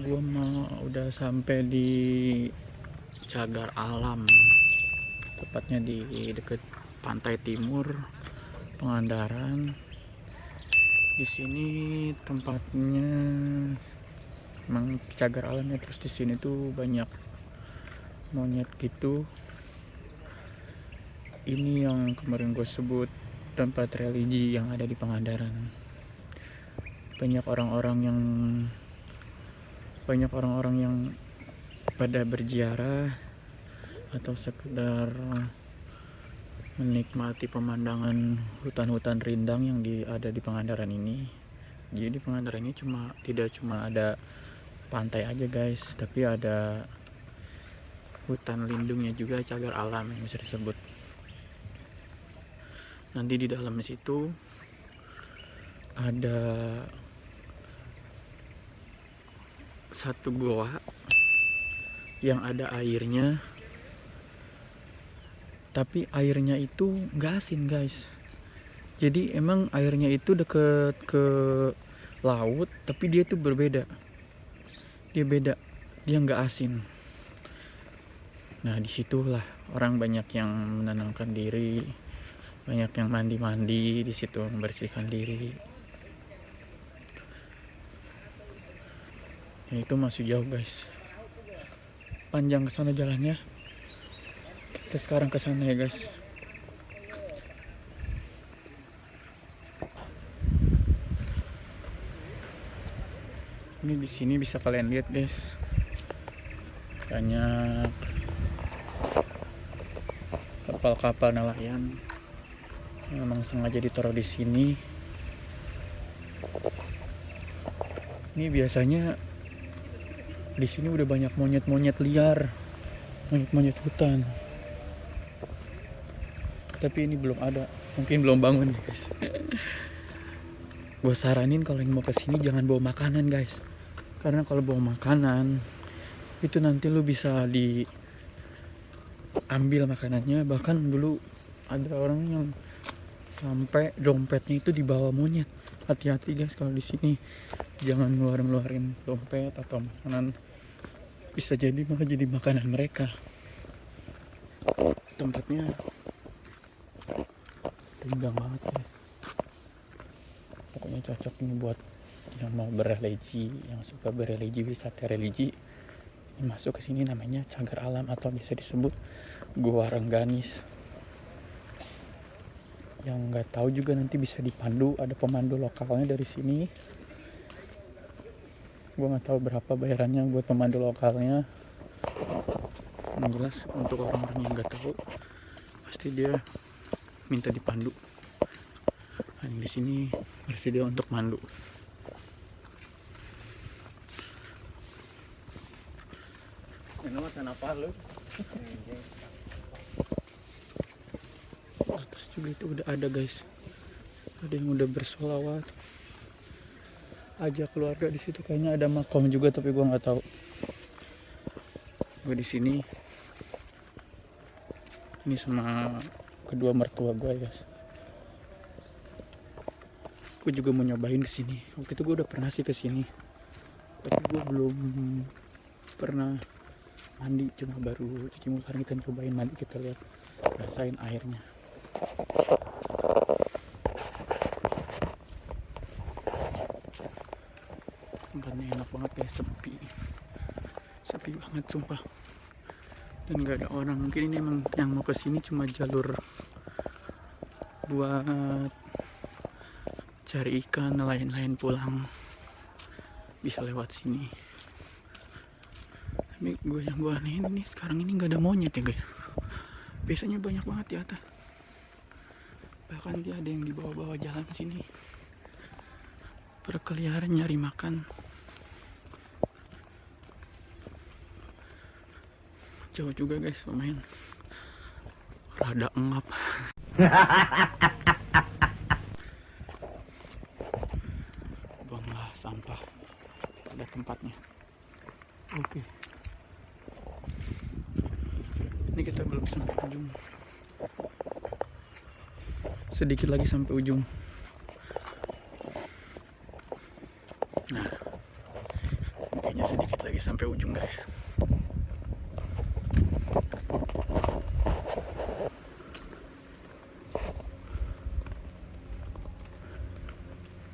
Gua udah sampai di Cagar Alam, tepatnya di dekat Pantai Timur Pangandaran. Di sini tempatnya emang cagar alamnya, terus di sini tuh banyak monyet gitu. Ini yang kemarin gue sebut tempat religi yang ada di Pangandaran. Banyak orang-orang yang pada berziarah atau sekedar menikmati pemandangan hutan-hutan rindang yang ada di Pangandaran ini. Jadi di Pangandaran ini tidak cuma ada pantai aja guys, tapi ada hutan lindungnya juga, cagar alam yang bisa disebut. Nanti di dalam situ ada satu goa yang ada airnya, tapi airnya itu nggak asin guys. Jadi emang airnya itu deket ke laut, tapi dia tuh berbeda. Dia nggak asin. Nah disitulah orang banyak yang menenangkan diri, banyak yang mandi-mandi di situ, membersihkan diri. Dan itu masih jauh guys, panjang kesana jalannya. Kita sekarang kesana ya guys. Ini di sini bisa kalian lihat guys, banyak kapal-kapal nelayan yang memang sengaja ditaruh di sini. Ini biasanya di sini udah banyak monyet-monyet liar, monyet-monyet hutan. Tapi ini belum ada, mungkin belum bangun guys. Gue saranin kalau yang mau kesini jangan bawa makanan guys, karena kalau bawa makanan itu nanti lu bisa diambil makanannya. Bahkan dulu ada orang yang sampai dompetnya itu dibawa monyet. Hati-hati guys kalau di sini, jangan ngeluarin dompet atau makanan, bisa jadi malah jadi makanan mereka. Tempatnya rindang banget guys, pokoknya cocok nih buat yang mau berreligi, yang suka berreligi, wisata religi. Ini masuk ke sini, namanya Cagar Alam atau bisa disebut Gua Rengganis. Yang nggak tahu juga nanti bisa dipandu, ada pemandu lokalnya dari sini. Gue nggak tahu berapa bayarannya buat pemandu lokalnya. Yang jelas untuk orang-orang yang nggak tahu, pasti dia minta dipandu. Yang di sini bersedia untuk mandu. Kenapa lu? Atas juga itu udah ada guys, ada yang udah bersolawat. Ajak keluarga di situ, kayaknya ada makom juga tapi gue nggak tahu. Gue di sini ini sama kedua mertua gue guys. Gue juga mau nyobain kesini. Waktu itu gue udah pernah sih kesini, tapi gue belum pernah mandi, cuma baru cuci muka. Sekarang kita cobain mandi, kita lihat, rasain airnya. Tempatnya enak banget guys, sepi banget sumpah, dan nggak ada orang. Mungkin ini emang yang mau kesini cuma jalur buat cari ikan, nelayan pulang bisa lewat sini. Tapi yang gue anehin ini sekarang ini nggak ada monyet ya guys. Biasanya banyak banget di atas, bahkan dia ada yang di bawah-bawah jalan sini berkeliaran nyari makan. Jauh juga guys, lumayan rada engap. Buanglah sampah pada tempatnya. Oke. Ini kita belum sampai ujung, sedikit lagi sampai ujung. Nah, kayaknya hanya sedikit lagi sampai ujung guys.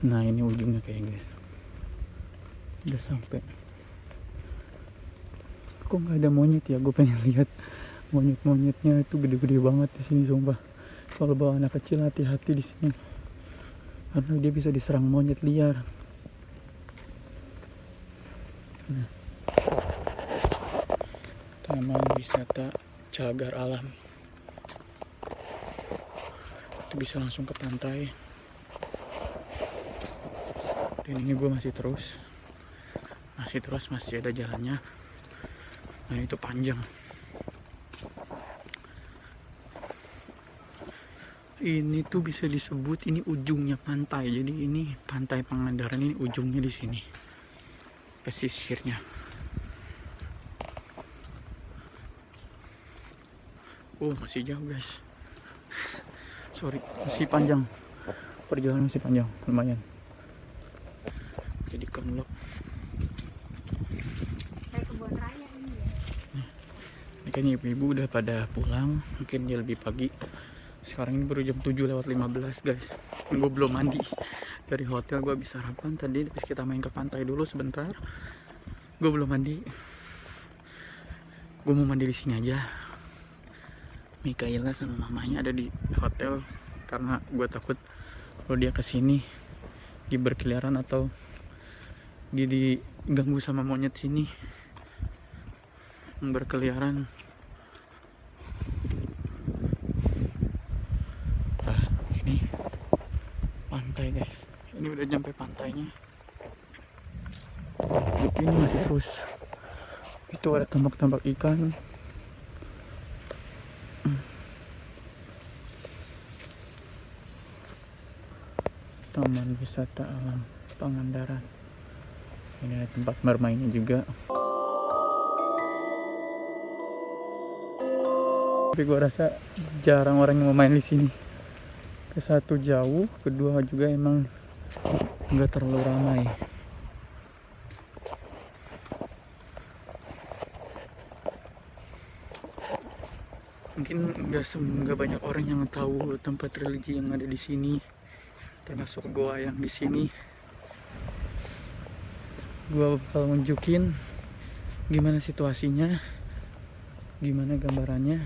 Nah ini ujungnya kayak guys, udah sampai. Kok nggak ada monyet ya? Gue pengen lihat monyet-monyetnya, itu gede-gede banget di sini sumpah. Kalau bawa anak kecil hati-hati di sini, karena dia bisa diserang monyet liar. Nah, Taman Wisata Cagar Alam, itu bisa langsung ke pantai. Dan ini gue masih terus masih ada jalannya. Nah itu panjang. Ini tuh bisa disebut ini ujungnya pantai. Jadi ini pantai Pangandaran, ini ujungnya di sini, pesisirnya. Oh masih jauh guys. Sorry, masih panjang. Perjalanan masih panjang, lumayan. Jadi konlok. Kayak kebun raya ini ya. Ini kayaknya ibu-ibu udah pada pulang. Mungkin dia lebih pagi. Sekarang ini baru jam 7:15 guys. Gue belum mandi. Dari hotel gue habis sarapan tadi. Terus kita main ke pantai dulu sebentar. Gue belum mandi. Gue mau mandi di sini aja. Mikaela sama mamanya ada di hotel, karena gue takut kalau dia kesini dia berkeliaran atau dia diganggu sama monyet sini yang berkeliaran. Nah ini pantai guys, ini udah sampai pantainya. Ini masih terus, itu ada tambak-tambak ikan. Taman Wisata Alam Pangandaran. Ini ada tempat bermainnya juga. Tapi gue rasa jarang orang yang mau main di sini. Ke satu jauh, kedua juga emang nggak terlalu ramai. Mungkin nggak banyak orang yang tahu tempat religi yang ada di sini, termasuk goa yang di sini. Gua bakal nunjukin gimana situasinya, gimana gambarannya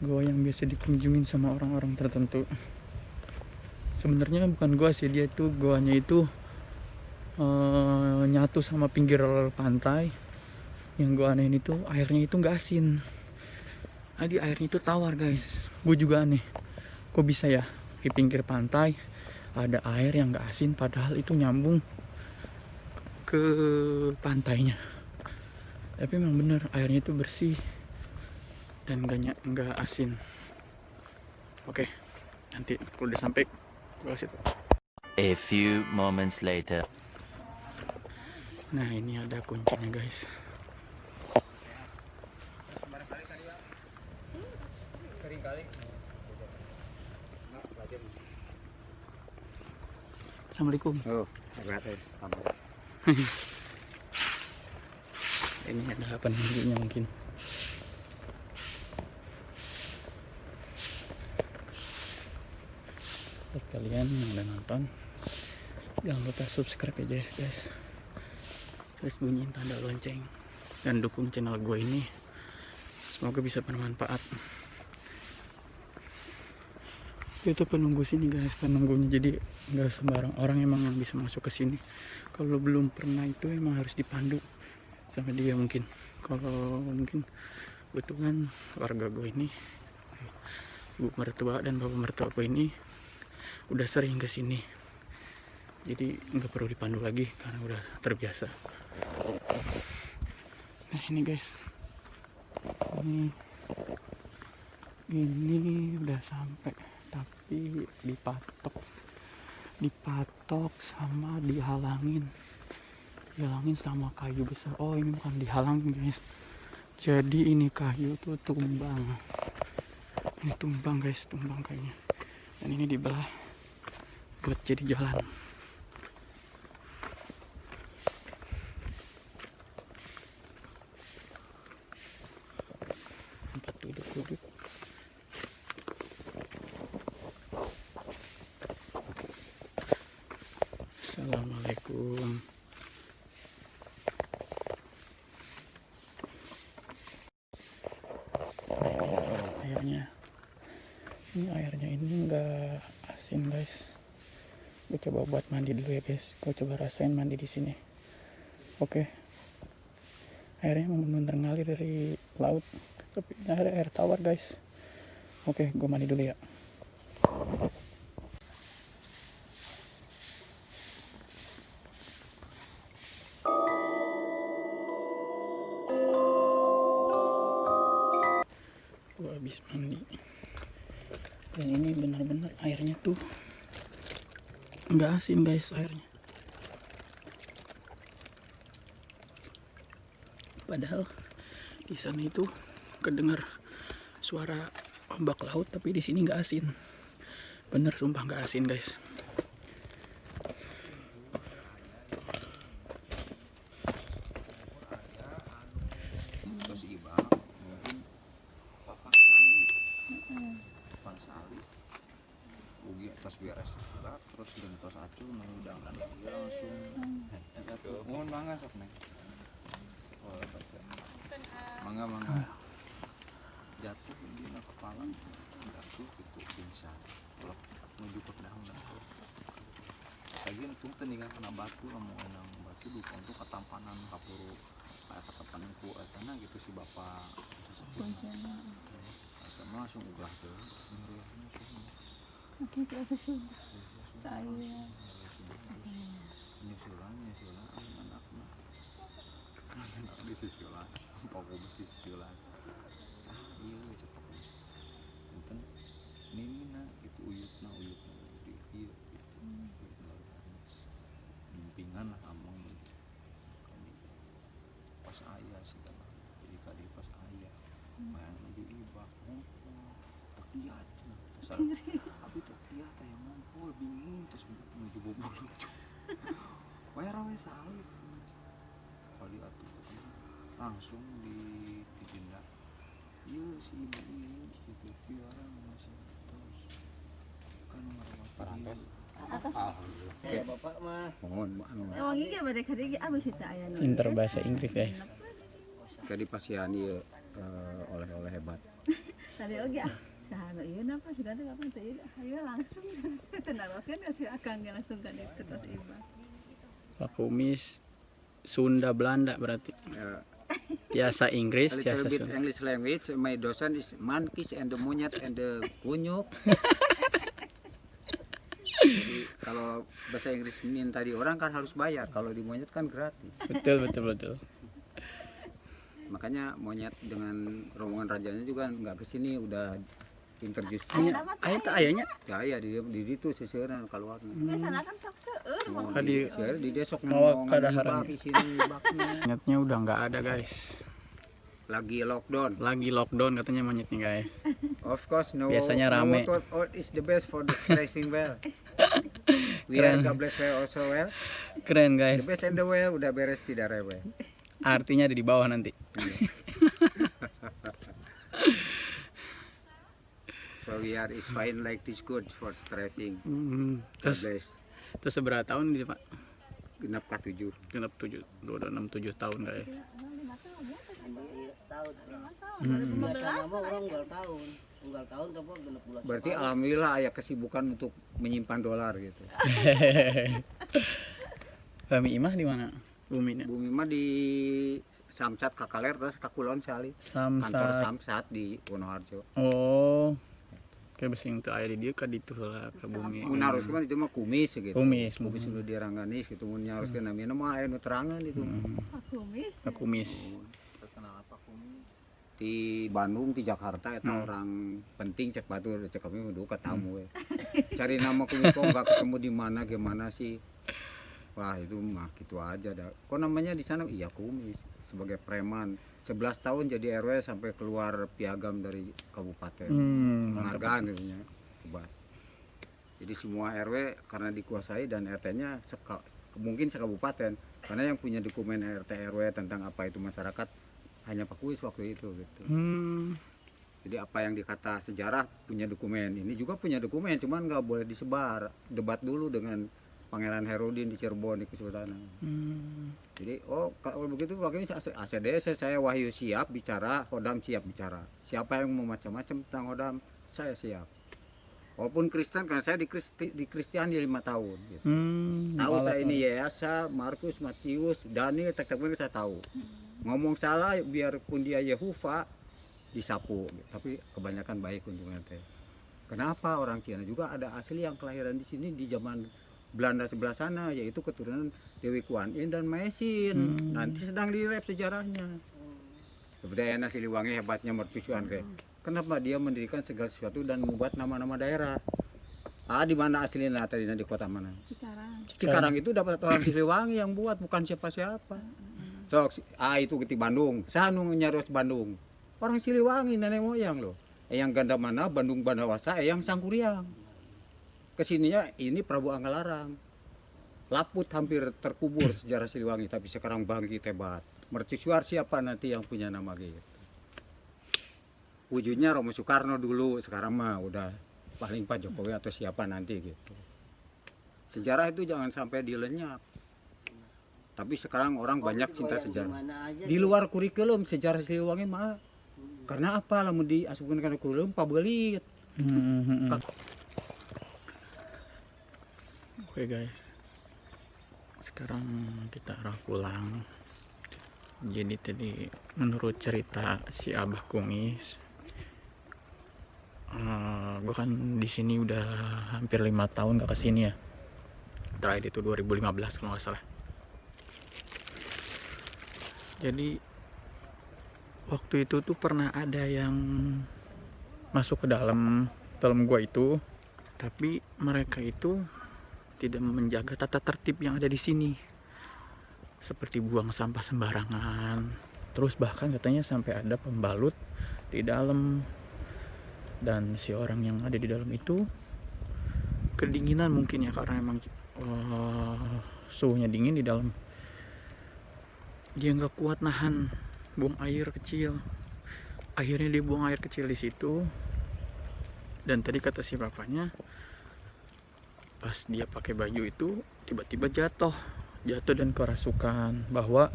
goa yang biasa dikunjungin sama orang-orang tertentu. Sebenarnya bukan goa sih, dia itu goanya itu nyatu sama pinggir pantai. Yang gua anehin itu airnya itu nggak asin. Jadi airnya itu tawar guys. Gue juga aneh, kok bisa ya di pinggir pantai ada air yang nggak asin, padahal itu nyambung ke pantainya. Tapi memang bener airnya itu bersih dan nggak asin. Oke, nanti kalau udah sampai gue kasih tau. A few moments later. Nah ini ada kuncinya guys. Assalamualaikum. Oh, Ini adalah penunjuknya mungkin. Buat kalian yang udah nonton, jangan lupa subscribe aja guys. Terus bunyiin tanda lonceng dan dukung channel gue ini. Semoga bisa bermanfaat. Itu penunggu sini guys, penunggunya. Jadi nggak sembarang orang emang yang bisa masuk ke sini. Kalau belum pernah itu emang harus dipandu sama dia mungkin. Kalau mungkin kebetulan warga gue ini, ibu mertua dan bapak mertua gue ini udah sering ke sini. Jadi nggak perlu dipandu lagi karena udah terbiasa. Nah ini guys, ini udah sampai, tapi dipatok sama dihalangin sama kayu besar. Oh ini bukan dihalangin guys, jadi ini kayu tuh tumbang. Ini tumbang guys, tumbang kayunya, dan ini dibelah buat jadi jalan. airnya. Ini airnya ini enggak asin guys. Gue coba buat mandi dulu ya guys. Gue coba rasain mandi di sini. Oke. Airnya benar-benar ngalir dari laut. Tapi ini ada air tawar guys. Oke, gue mandi dulu ya. Gue habis mandi. Dan ini benar-benar airnya tuh nggak asin guys airnya. Padahal di sana itu kedengar suara ombak laut, tapi di sini nggak asin. Bener sumpah nggak asin guys. Terus iba mungkin papak sali ugi tos beres juga terus gentos acu nang dan dia langsung mohon mangga sok neng mangga jatuh di kepala jatuh itu pingsan kalau menuju ke daun lagi itu teningan kena batu mau nang batu dukung tuh ketampanan kapuru kayak ketampanan ku etana gitu si bapak langsung ulah tuh Masih terasa sudah. Saya. nyusulan anak-anak di sisulan fokus di sisulan iya cepat enten nina itu uyutna di iya bimbingan lah among pas ayah sih kan jadi kali pas ayah main menuju ibak tak lihat tapi tak lihat yang ngumpul bingung terus menuju bubur lucu wah rawe sawit kali atuh langsung di denda iya si ibu ini gitu piara masih terus kan merawat Ya bapak mah mohon Emang iya mereka dia abis itu ayahnya. Pinter bahasa Inggris guys. jadi pasiani oleh-oleh hebat Tadi oke ah. Sahana iya napa sudah ada apa teh ayo langsung tenaroskan kasih akan dia langsung kan itu terus iba. Pak Kumis Sunda Belanda berarti. Tiasa Inggris, a tiasa little bit Sunda. English language my dosen is monkeys and the monyet and the kunyuk. Jadi kalau bahasa Inggris minta di orang kan harus bayar, kalau di monyet kan gratis. Betul. Makanya monyet dengan rombongan rajanya juga nggak kesini, udah introduce. Ayah tak ayahnya. Ya iya di itu sisiran keluarnya. Biasanya kan sok seueur. Tadi Di desok mau mau ke ngambil daharan. bak sini baknya. monyetnya udah nggak ada guys. Lagi lockdown. Lagi lockdown katanya monyetnya guys. Of course no. Biasanya rame. What is the best for the strafing well? We are God bless well also well. Keren The guys. best and the well udah beres tidak rewel. Artinya ada di bawah nanti. So we are is fine like this good for strafing. God Terus bless. seberapa tahun ini Pak? Genap K7. Genap 7, udah 6-7 tahun guys. tahun. Biasa nama orang unggal tahun tapi genep bulan. Berarti alhamdulillah aya kesibukan untuk menyimpan dolar gitu. Kami Imah di mana? Buminya. Bumi mah di Samsat Kakaler terus Kakulon Sali. Kantor Samsat. Samsat di Wonoharjo. Oh. Kayak besing teu aya di dieu ka ditu heula ke bumi. Mun haruskeun itu mah kumis gitu. Kumis. Kumis nu dirangganis gitu mun haruskeun namina mah aya nu terangan itu. Kumis. Ka kumis. Terkenal apa kumis? Di Bandung, di Jakarta eta orang penting cek batur cek kami udah ketemu we. Cari nama kumis kok enggak ketemu di mana gimana sih. Wah, itu mah gitu aja dah. Kok namanya di sana iya kumis sebagai preman. 11 tahun jadi RW sampai keluar piagam dari kabupaten. Penghargaan itunya. Hebat. Jadi semua RW karena dikuasai dan RT-nya mungkin sekabupaten. Karena yang punya dokumen RT RW tentang apa itu masyarakat hanya Pak Kuis waktu itu gitu. Jadi apa yang dikata sejarah punya dokumen, ini juga punya dokumen, cuman nggak boleh disebar. Debat dulu dengan Pangeran Herudin di Cirebon di Kesultanan. Jadi kalau begitu bagaimana ACDC saya Wahyu siap bicara, Hodam siap bicara. Siapa yang mau macam-macam tentang Hodam, saya siap. Walaupun Kristen, karena saya di Kristiani 5 tahun. Gitu. Tahu saya ini Yesa, Markus, Matius, Daniel, tak-tak saya tahu. Ngomong salah biarpun dia Yehova disapu, gitu. Tapi kebanyakan baik untuk nanti. Kenapa orang Cina juga ada asli yang kelahiran di sini di zaman Belanda sebelah sana, yaitu keturunan Dewi Kuan Yin dan Maesin. Nanti sedang direp sejarahnya. Kebudayaan Siliwangi hebatnya mercusuan kayak. Kenapa dia mendirikan segala sesuatu dan membuat nama-nama daerah? Di mana aslinya tadi di kota mana? Cikarang. Cikarang itu dapat orang Siliwangi yang buat, bukan siapa-siapa. So, itu di Bandung. Saya nyaros Bandung. Orang Siliwangi nenek moyang loh. Yang ganda mana Bandung Bandawasa, yang Sangkuriang. Kesininya ini Prabu Anggalarang. Laput hampir terkubur sejarah Siliwangi, tapi sekarang bangkit hebat. Mercusuar siapa nanti yang punya nama gitu. Wujudnya Romo Soekarno dulu, sekarang mah udah paling Pak Jokowi atau siapa nanti gitu. Sejarah itu jangan sampai dilenyap. Tapi sekarang orang banyak cinta sejarah. Di luar kurikulum sejarah Siliwangi mah. Karena apa? Lamun diasupkan ke kurikulum pabelit. Oke guys, sekarang kita arah pulang. Jadi tadi menurut cerita si Abah Kungis, gue kan di sini udah hampir 5 tahun gak kesini ya. Terakhir itu 2015 kalau nggak salah. Jadi waktu itu tuh pernah ada yang masuk ke dalam gua itu, tapi mereka itu tidak menjaga tata tertib yang ada di sini, seperti buang sampah sembarangan. Terus bahkan katanya sampai ada pembalut di dalam. Dan si orang yang ada di dalam itu kedinginan mungkin ya, karena emang suhunya dingin di dalam. Dia nggak kuat nahan buang air kecil. Akhirnya dia buang air kecil di situ. Dan tadi kata si bapaknya, pas dia pakai baju itu tiba-tiba jatuh dan kerasukan, bahwa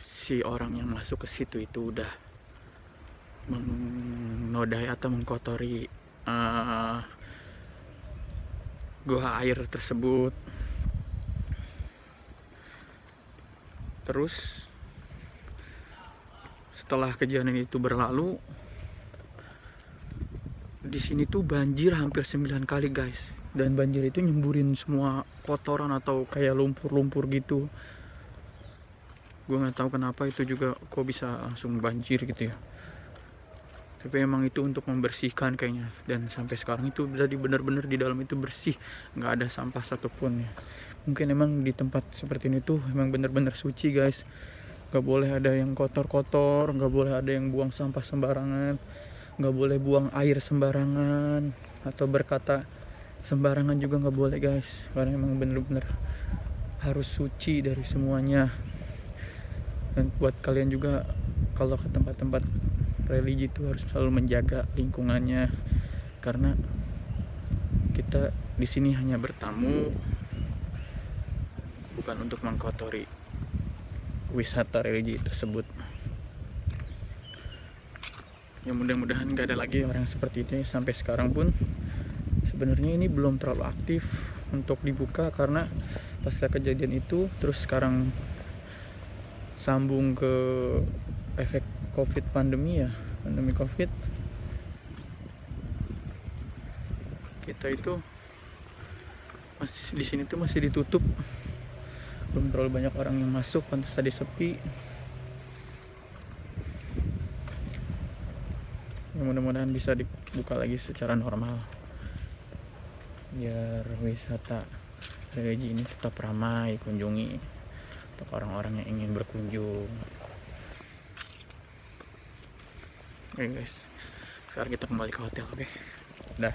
si orang yang masuk ke situ itu udah menodai atau mengkotori gua air tersebut. Terus setelah kejadian itu berlalu, di sini tuh banjir hampir 9 kali guys. Dan banjir itu nyemburin semua kotoran atau kayak lumpur-lumpur gitu. Gue nggak tahu kenapa itu juga kok bisa langsung banjir gitu ya. Tapi emang itu untuk membersihkan kayaknya. Dan sampai sekarang itu jadi benar-benar di dalam itu bersih, nggak ada sampah satupun ya. Mungkin emang di tempat seperti ini tuh emang benar-benar suci guys. Nggak boleh ada yang kotor-kotor, nggak boleh ada yang buang sampah sembarangan, nggak boleh buang air sembarangan, atau berkata sembarangan juga nggak boleh guys. Karena emang benar-benar harus suci dari semuanya. Dan buat kalian juga kalau ke tempat-tempat religi itu harus selalu menjaga lingkungannya, karena kita di sini hanya bertamu, bukan untuk mengkotori wisata religi tersebut. Ya mudah-mudahan gak ada lagi orang seperti ini. Sampai sekarang pun sebenarnya ini belum terlalu aktif untuk dibuka, karena pasca kejadian itu terus sekarang sambung ke efek pandemi Covid, kita itu masih di sini tuh masih ditutup, belum terlalu banyak orang yang masuk, pantas tadi sepi. Ya, mudah-mudahan bisa dibuka lagi secara normal biar wisata religi ini tetap ramai kunjungi untuk orang-orang yang ingin berkunjung. Oke guys, sekarang kita kembali ke hotel. Oke, dah.